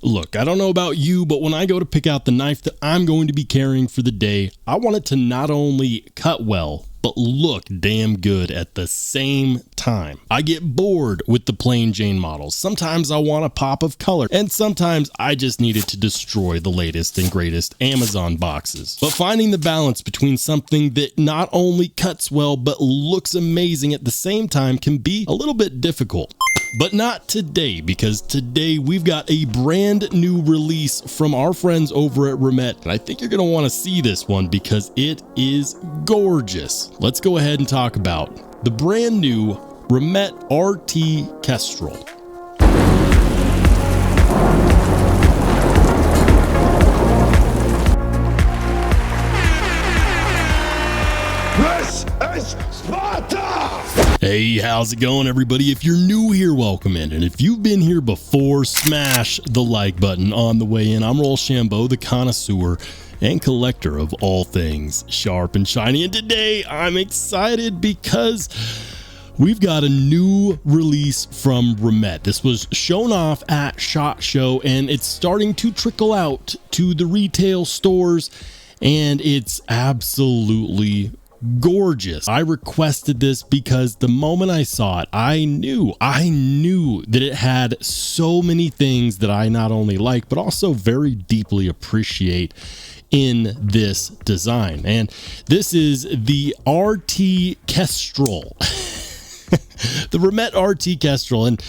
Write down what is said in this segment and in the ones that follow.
Look, I don't know about you, but when I go to pick out the knife that I'm going to be carrying for the day, I want it to not only cut well, but look damn good at the same time. I get bored with the plain Jane models. Sometimes I want a pop of color, and sometimes I just need it to destroy the latest and greatest Amazon boxes. But finding the balance between something that not only cuts well, but looks amazing at the same time can be a little bit difficult. But not today, because today we've got a brand new release from our friends over at Reccomended, and I think you're going to want to see this one because it is gorgeous. Let's go ahead and talk about the brand new Reccomended RT Kestrel. This is Sparta! Hey, how's it going, everybody? If you're new here, welcome in. And if you've been here before, smash the like button on the way in. I'm Rollshambo, the connoisseur and collector of all things sharp and shiny. And today I'm excited because we've got a new release from Reccomended. This was shown off at SHOT Show, and it's starting to trickle out to the retail stores, and it's absolutely gorgeous. I requested this because the moment I saw it, I knew that it had so many things that I not only like, but also very deeply appreciate in this design. And this is the RT Kestrel. The Reccomended RT Kestrel. And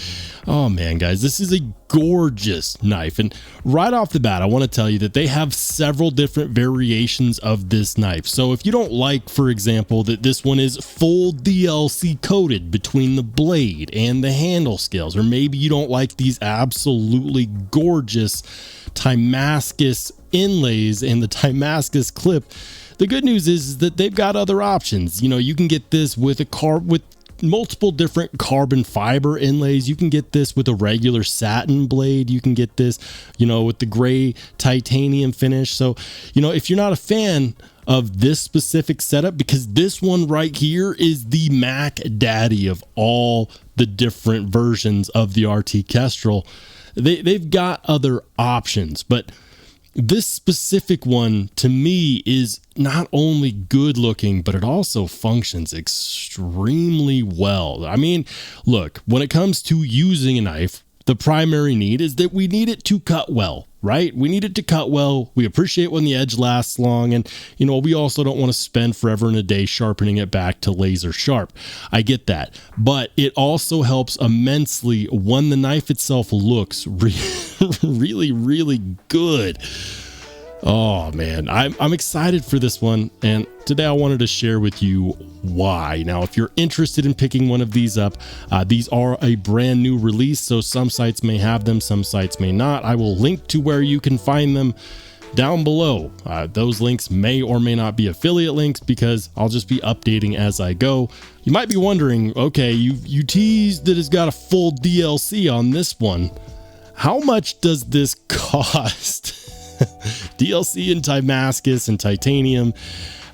oh man, guys, this is a gorgeous knife. And right off the bat, I want to tell you that they have several different variations of this knife. So if you don't like, for example, that this one is full DLC coated between the blade and the handle scales, or maybe you don't like these absolutely gorgeous Damascus inlays and the Damascus clip, the good news is that they've got other options. You know, you can get this with multiple different carbon fiber inlays. You can get this with a regular satin blade. You can get this, you know, with the gray titanium finish. So, you know, if you're not a fan of this specific setup, because this one right here is the Mac Daddy of all the different versions of the RT Kestrel, they've got other options, but this specific one to me is not only good looking, but it also functions extremely well. I mean, look, when it comes to using a knife, the primary need is that we need it to cut well, right? We need it to cut well. We appreciate when the edge lasts long. And, you know, we also don't want to spend forever and a day sharpening it back to laser sharp. I get that. But it also helps immensely when the knife itself looks really, really good. Oh man, I'm excited for this one, and today I wanted to share with you why. Now, if you're interested in picking one of these up, these are a brand new release, so some sites may have them, some sites may not. I will link to where you can find them down below. Those links may or may not be affiliate links because I'll just be updating as I go. You might be wondering, okay, you teased that it's got a full DLC on this one. How much does this cost? DLC in Damascus and titanium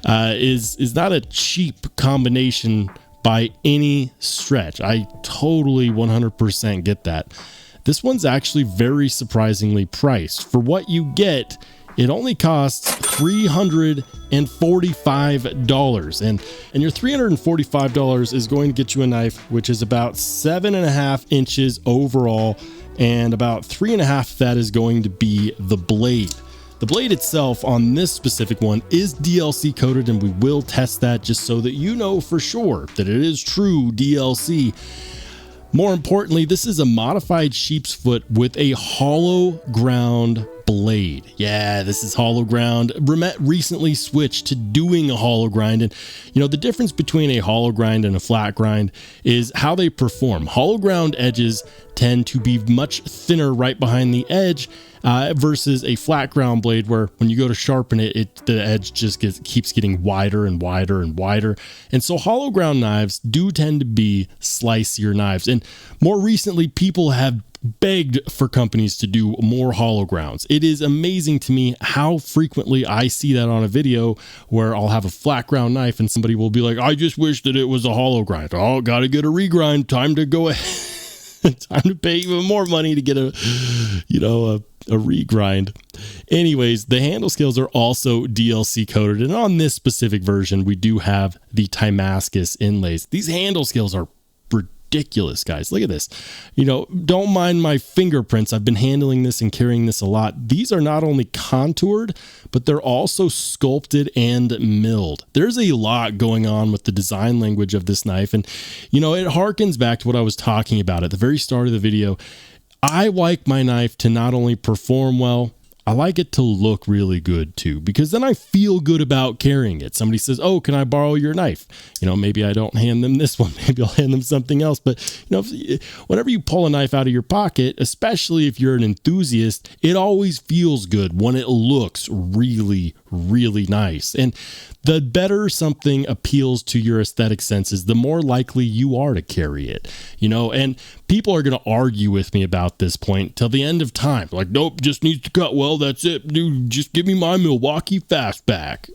is not a cheap combination by any stretch. I totally 100% get that. This one's actually very surprisingly priced. For what you get, it only costs $345, and your $345 is going to get you a knife which is about 7.5 inches overall, and about 3.5 of that is going to be the blade. The blade itself on this specific one is DLC coated, and we will test that just so that you know for sure that it is true DLC. More importantly, this is a modified sheep's foot with a hollow ground blade. Yeah, this is hollow ground. Reccomended recently switched to doing a hollow grind, and you know the difference between a hollow grind and a flat grind is how they perform. Hollow ground edges tend to be much thinner right behind the edge versus a flat ground blade, where when you go to sharpen it, the edge just keeps getting wider and wider and wider. And so hollow ground knives do tend to be slicier knives, and more recently people have begged for companies to do more hollow grounds. It is amazing to me how frequently I see that on a video where I'll have a flat ground knife and somebody will be like, I just wish that it was a hollow grind. Oh, gotta get a regrind, time to go ahead Time to pay even more money to get a regrind. Anyways, the handle scales are also DLC coded, and on this specific version, we do have the Damascus inlays. These handle scales are ridiculous, guys. Look at this. Don't mind my fingerprints. I've been handling this and carrying this a lot. These are not only contoured, but they're also sculpted and milled. There's a lot going on with the design language of this knife, and it harkens back to what I was talking about at the very start of the video. I like my knife to not only perform well, I like it to look really good too, because then I feel good about carrying it. Somebody says, "Oh, can I borrow your knife?" Maybe I don't hand them this one. Maybe I'll hand them something else. But, whenever you pull a knife out of your pocket, especially if you're an enthusiast, it always feels good when it looks really, really nice. And the better something appeals to your aesthetic senses, the more likely you are to carry it, and people are going to argue with me about this point till the end of time. Like, nope, just needs to cut well. That's it, dude. Just give me my Milwaukee Fastback.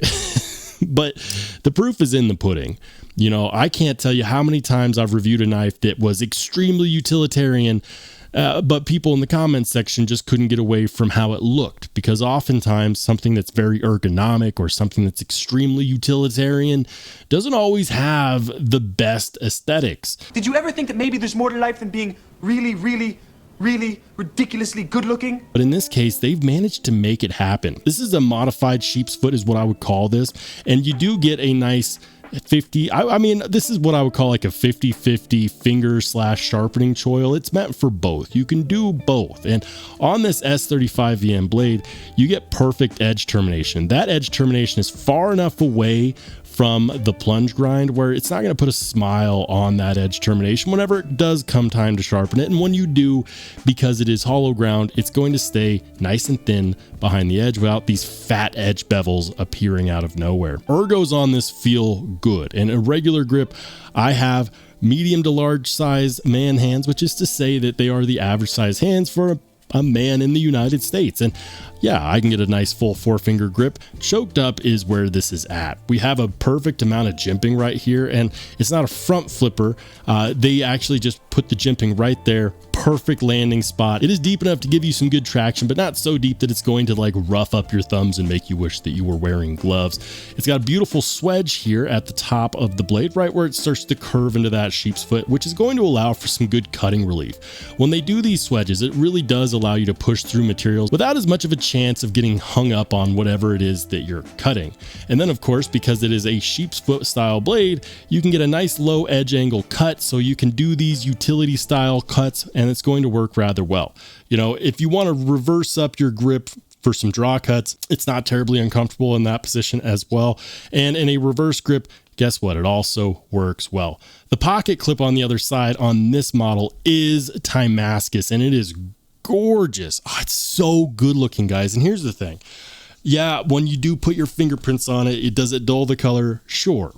But the proof is in the pudding. I can't tell you how many times I've reviewed a knife that was extremely utilitarian, but people in the comments section just couldn't get away from how it looked, because oftentimes something that's very ergonomic or something that's extremely utilitarian doesn't always have the best aesthetics. Did you ever think that maybe there's more to life than being really, really, really ridiculously good looking? But in this case, they've managed to make it happen. This is a modified sheep's foot is what I would call this. And you do get a nice 50, this is what I would call like a 50-50 finger / sharpening choil. It's meant for both. You can do both. And on this S35VM blade, you get perfect edge termination. That edge termination is far enough away from the plunge grind where it's not going to put a smile on that edge termination whenever it does come time to sharpen it. And when you do, because it is hollow ground, it's going to stay nice and thin behind the edge without these fat edge bevels appearing out of nowhere. Ergos on this feel good. And a regular grip, I have medium to large size man hands, which is to say that they are the average size hands for a man in the United States. And yeah, I can get a nice full 4-finger grip. Choked up is where this is at. We have a perfect amount of jimping right here, and it's not a front flipper. They actually just put the jimping right there. Perfect landing spot. It is deep enough to give you some good traction, but not so deep that it's going to like rough up your thumbs and make you wish that you were wearing gloves. It's got a beautiful swedge here at the top of the blade, right where it starts to curve into that sheep's foot, which is going to allow for some good cutting relief. When they do these swedges, it really does allow you to push through materials without as much of a chance of getting hung up on whatever it is that you're cutting. And then of course, because it is a sheep's foot style blade, you can get a nice low edge angle cut, so you can do these utility style cuts, and it's going to work rather well. If you want to reverse up your grip for some draw cuts, it's not terribly uncomfortable in that position as well. And in a reverse grip, guess what? It also works well. The pocket clip on the other side on this model is Damascus, and it is gorgeous. Oh, it's so good looking, guys. And here's the thing. Yeah, when you do put your fingerprints on it, does it dull the color? Sure.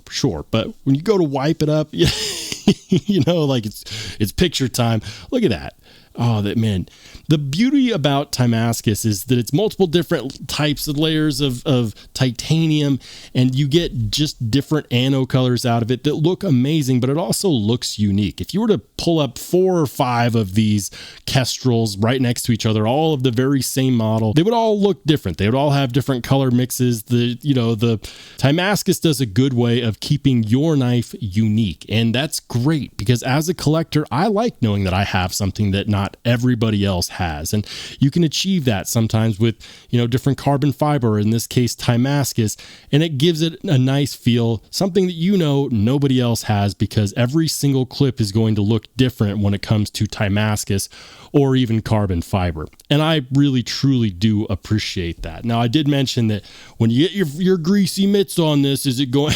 But when you go to wipe it up, like it's picture time. Look at that. Oh, that man. The beauty about Damascus is that it's multiple different types of layers of titanium, and you get just different anode colors out of it that look amazing, but it also looks unique. If you were to pull up 4 or 5 of these Kestrels right next to each other, all of the very same model, they would all look different. They would all have different color mixes. The Damascus does a good way of keeping your knife unique, and that's great because as a collector, I like knowing that I have something that not everybody else has. And you can achieve that sometimes with, different carbon fiber, in this case, Damascus, and it gives it a nice feel, something that nobody else has, because every single clip is going to look different when it comes to Damascus or even carbon fiber. And I really, truly do appreciate that. Now, I did mention that when you get your greasy mitts on this, is it going...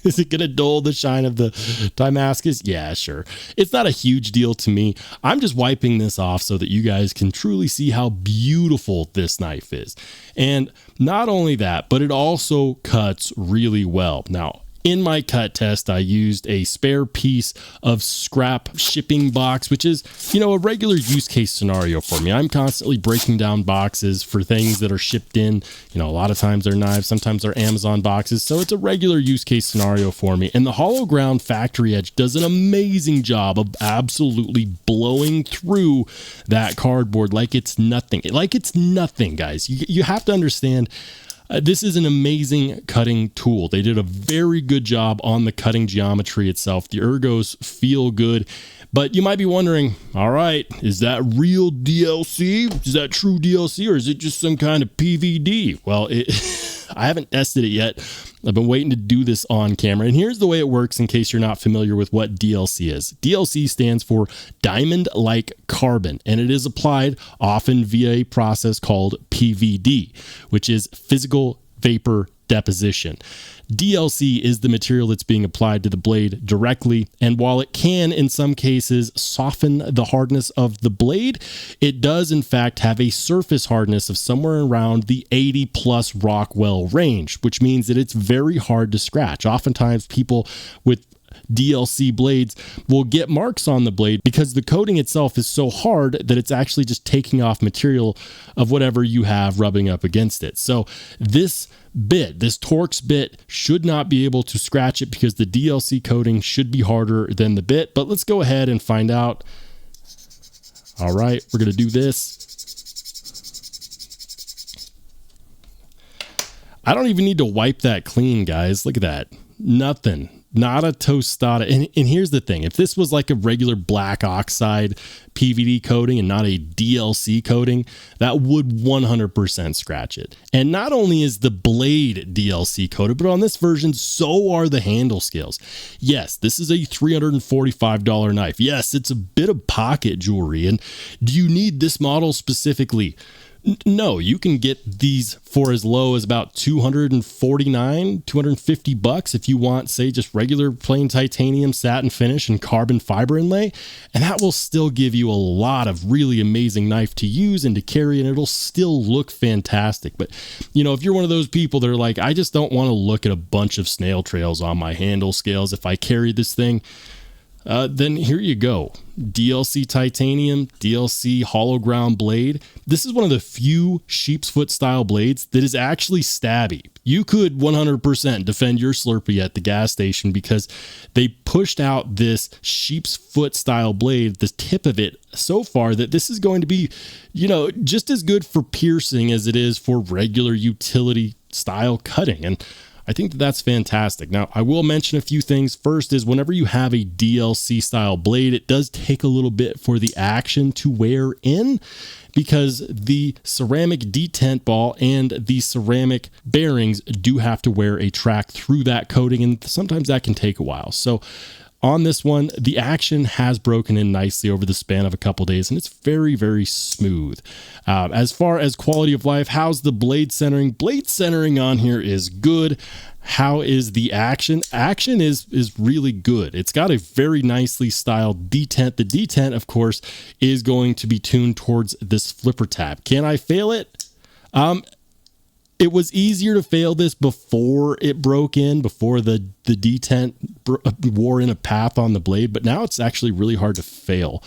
Is it going to dull the shine of the Damascus? Yeah, sure. It's not a huge deal to me. I'm just wiping this off so that you guys can truly see how beautiful this knife is. And not only that, but it also cuts really well. Now, In my cut test, I used a spare piece of scrap shipping box, which is, a regular use case scenario for me. I'm constantly breaking down boxes for things that are shipped in. A lot of times they're knives, sometimes they're Amazon boxes. So it's a regular use case scenario for me. And the hollow ground factory edge does an amazing job of absolutely blowing through that cardboard like it's nothing. Like it's nothing, guys. You have to understand. This is an amazing cutting tool. They did a very good job on the cutting geometry itself. The ergos feel good, but you might be wondering, all right, is that real DLC? Is that true DLC, or is it just some kind of PVD? Well, I haven't tested it yet. I've been waiting to do this on camera. And here's the way it works in case you're not familiar with what DLC is. DLC stands for diamond-like carbon, and it is applied often via a process called PVD, which is physical vapor deposition. DLC is the material that's being applied to the blade directly, and while it can in some cases soften the hardness of the blade, it does in fact have a surface hardness of somewhere around the 80 plus Rockwell range, which means that it's very hard to scratch. Oftentimes people with DLC blades will get marks on the blade because the coating itself is so hard that it's actually just taking off material of whatever you have rubbing up against it. So this Torx bit should not be able to scratch it because the DLC coating should be harder than the bit. But let's go ahead and find out. All right, we're going to do this. I don't even need to wipe that clean, guys. Look at that. Nothing. Not a tostada. And here's the thing. If this was like a regular black oxide PVD coating and not a DLC coating, that would 100% scratch it. And not only is the blade DLC coated, but on this version, so are the handle scales. Yes, this is a $345 knife. Yes, it's a bit of pocket jewelry. And do you need this model specifically? No, you can get these for as low as about $250 if you want, say, just regular plain titanium satin finish and carbon fiber inlay, and that will still give you a lot of really amazing knife to use and to carry, and it'll still look fantastic. But if you're one of those people that are like, I just don't want to look at a bunch of snail trails on my handle scales if I carry this thing, then here you go. DLC titanium, DLC hollow ground blade. This is one of the few sheep's foot style blades that is actually stabby. You could 100% defend your Slurpee at the gas station because they pushed out this sheep's foot style blade, the tip of it, so far that this is going to be, just as good for piercing as it is for regular utility style cutting. And I think that's fantastic. Now, I will mention a few things. First is whenever you have a DLC style blade, it does take a little bit for the action to wear in because the ceramic detent ball and the ceramic bearings do have to wear a track through that coating, and sometimes that can take a while. So on this one, the action has broken in nicely over the span of a couple days, and it's very, very smooth. As far as quality of life, how's the blade centering? Blade centering on here is good. How is the action? Action is really good. It's got a very nicely styled detent. The detent, of course, is going to be tuned towards this flipper tab. Can I fail it? It was easier to fail this before it broke in, before the detent wore in a path on the blade, but now it's actually really hard to fail.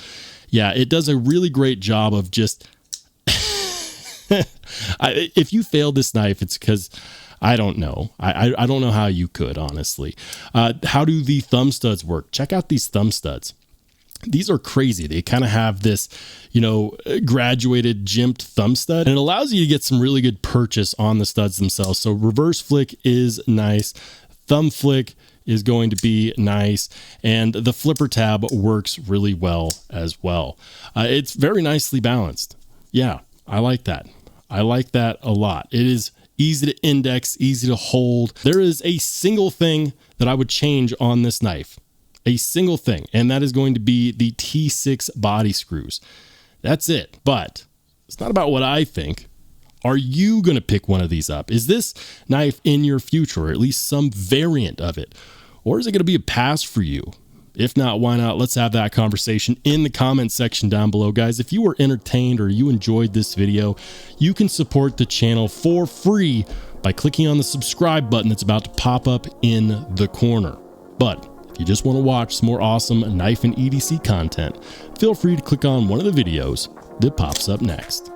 Yeah, it does a really great job of just... if you failed this knife, it's because... I don't know. I don't know how you could, honestly. How do the thumb studs work? Check out these thumb studs. These are crazy. They kind of have this, graduated jimped thumb stud, and it allows you to get some really good purchase on the studs themselves. So reverse flick is nice. Thumb flick is going to be nice, and the flipper tab works really well as well. It's very nicely balanced. Yeah, I like that. I like that a lot. It is easy to index, easy to hold. There is a single thing that I would change on this knife. A single thing, and that is going to be the T6 body screws. That's it. But it's not about what I think. Are you going to pick one of these up? Is this knife in your future, or at least some variant of it? Or is it going to be a pass for you? If not, why not? Let's have that conversation in the comment section down below. Guys, if you were entertained or you enjoyed this video, you can support the channel for free by clicking on the subscribe button that's about to pop up in the corner. But if you just want to watch some more awesome knife and EDC content, feel free to click on one of the videos that pops up next.